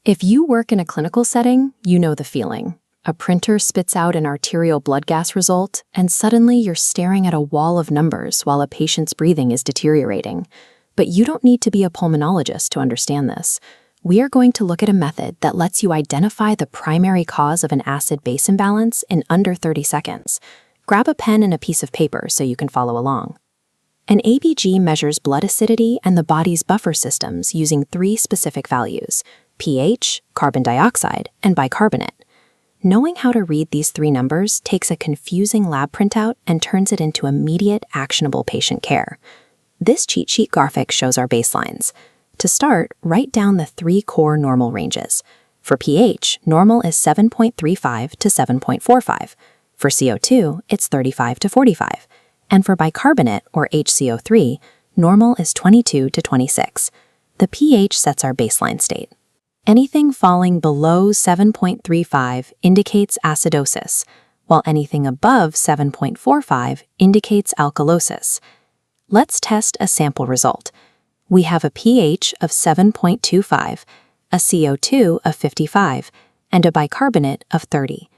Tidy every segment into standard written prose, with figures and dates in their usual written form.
If you work in a clinical setting, you know the feeling. A printer spits out an arterial blood gas result, and suddenly you're staring at a wall of numbers while a patient's breathing is deteriorating. But you don't need to be a pulmonologist to understand this. We are going to look at a method that lets you identify the primary cause of an acid-base imbalance in under 30 seconds. Grab a pen and a piece of paper so you can follow along. An ABG measures blood acidity and the body's buffer systems using 3 specific values: pH, carbon dioxide, and bicarbonate. Knowing how to read these 3 numbers takes a confusing lab printout and turns it into immediate, actionable patient care. This cheat sheet graphic shows our baselines. To start, write down the 3 core normal ranges. For pH, normal is 7.35 to 7.45. For CO2, it's 35 to 45. And for bicarbonate, or HCO3, normal is 22 to 26. The pH sets our baseline state. Anything falling below 7.35 indicates acidosis, while anything above 7.45 indicates alkalosis. Let's test a sample result. We have a pH of 7.25, a CO2 of 55, and a bicarbonate of 30.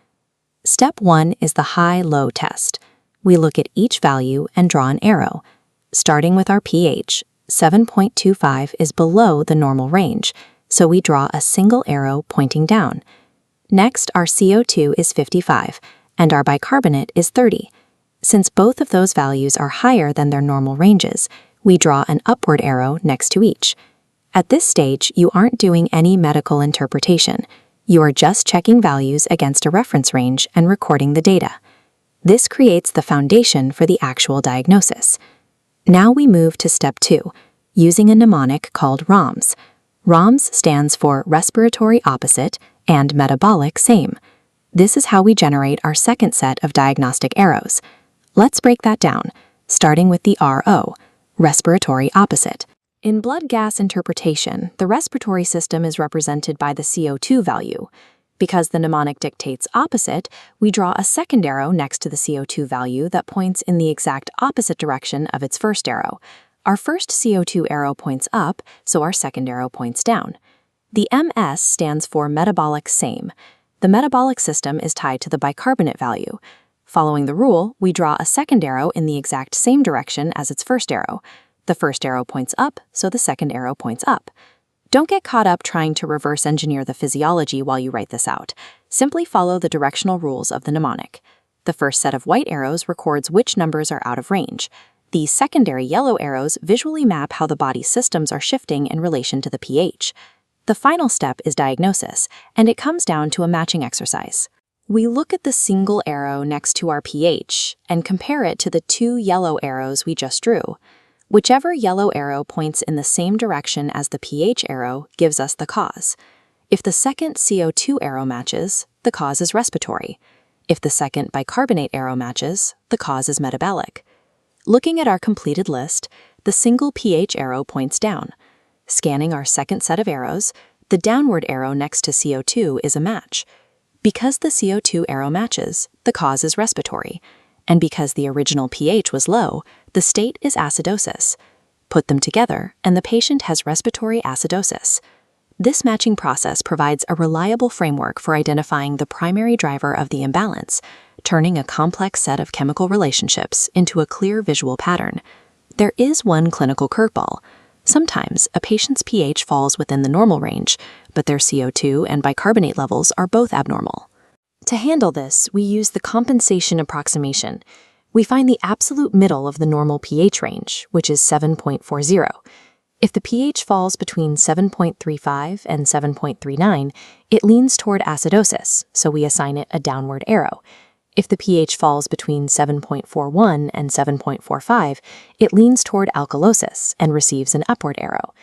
Step 1 is the high-low test. We look at each value and draw an arrow. Starting with our pH, 7.25 is below the normal range, so we draw a single arrow pointing down. Next, our CO2 is 55, and our bicarbonate is 30. Since both of those values are higher than their normal ranges, we draw an upward arrow next to each. At this stage, you aren't doing any medical interpretation. You are just checking values against a reference range and recording the data. This creates the foundation for the actual diagnosis. Now we move to step 2, using a mnemonic called ROMS. ROMS stands for Respiratory Opposite and Metabolic Same. This is how we generate our second set of diagnostic arrows. Let's break that down, starting with the RO, Respiratory Opposite. In blood gas interpretation, the respiratory system is represented by the CO2 value. Because the mnemonic dictates opposite, we draw a second arrow next to the CO2 value that points in the exact opposite direction of its first arrow. Our first CO2 arrow points up, so our second arrow points down. The MS stands for Metabolic Same. The metabolic system is tied to the bicarbonate value. Following the rule, we draw a second arrow in the exact same direction as its first arrow. The first arrow points up, so the second arrow points up. Don't get caught up trying to reverse engineer the physiology while you write this out. Simply follow the directional rules of the mnemonic. The first set of white arrows records which numbers are out of range. These secondary yellow arrows visually map how the body's systems are shifting in relation to the pH. The final step is diagnosis, and it comes down to a matching exercise. We look at the single arrow next to our pH and compare it to the 2 yellow arrows we just drew. Whichever yellow arrow points in the same direction as the pH arrow gives us the cause. If the second CO2 arrow matches, the cause is respiratory. If the second bicarbonate arrow matches, the cause is metabolic. Looking at our completed list, the single pH arrow points down. Scanning our second set of arrows, the downward arrow next to CO2 is a match. Because the CO2 arrow matches, the cause is respiratory. And because the original pH was low, the state is acidosis. Put them together, and the patient has respiratory acidosis. This matching process provides a reliable framework for identifying the primary driver of the imbalance, turning a complex set of chemical relationships into a clear visual pattern. There is one clinical curveball. Sometimes a patient's pH falls within the normal range, but their CO2 and bicarbonate levels are both abnormal. To handle this, we use the compensation approximation. We find the absolute middle of the normal pH range, which is 7.40. If the pH falls between 7.35 and 7.39, it leans toward acidosis, so we assign it a downward arrow. If the pH falls between 7.41 and 7.45, it leans toward alkalosis and receives an upward arrow.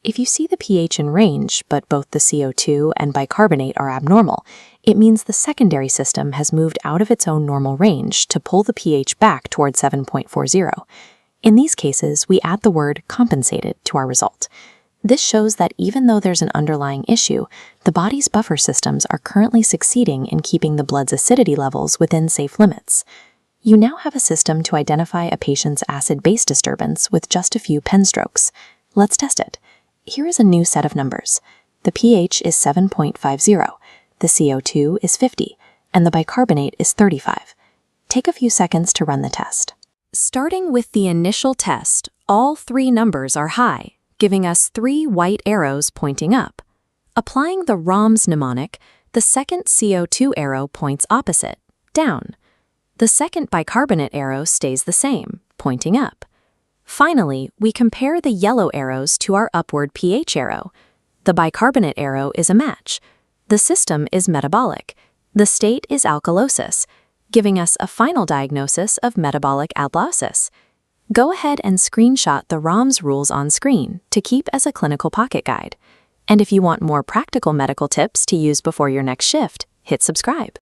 If you see the pH in range, but both the CO2 and bicarbonate are abnormal, it means the secondary system has moved out of its own normal range to pull the pH back toward 7.40. In these cases, we add the word compensated to our result. This shows that even though there's an underlying issue, the body's buffer systems are currently succeeding in keeping the blood's acidity levels within safe limits. You now have a system to identify a patient's acid-base disturbance with just a few pen strokes. Let's test it. Here is a new set of numbers. The pH is 7.50, the CO2 is 50, and the bicarbonate is 35. Take a few seconds to run the test. Starting with the initial test, all three numbers are high, giving us 3 white arrows pointing up. Applying the ROMS mnemonic, the second CO2 arrow points opposite, down. The second bicarbonate arrow stays the same, pointing up. Finally, we compare the yellow arrows to our upward pH arrow. The bicarbonate arrow is a match. The system is metabolic. The state is alkalosis, giving us a final diagnosis of metabolic alkalosis. Go ahead and screenshot the ROMS rules on screen to keep as a clinical pocket guide. And if you want more practical medical tips to use before your next shift, hit subscribe.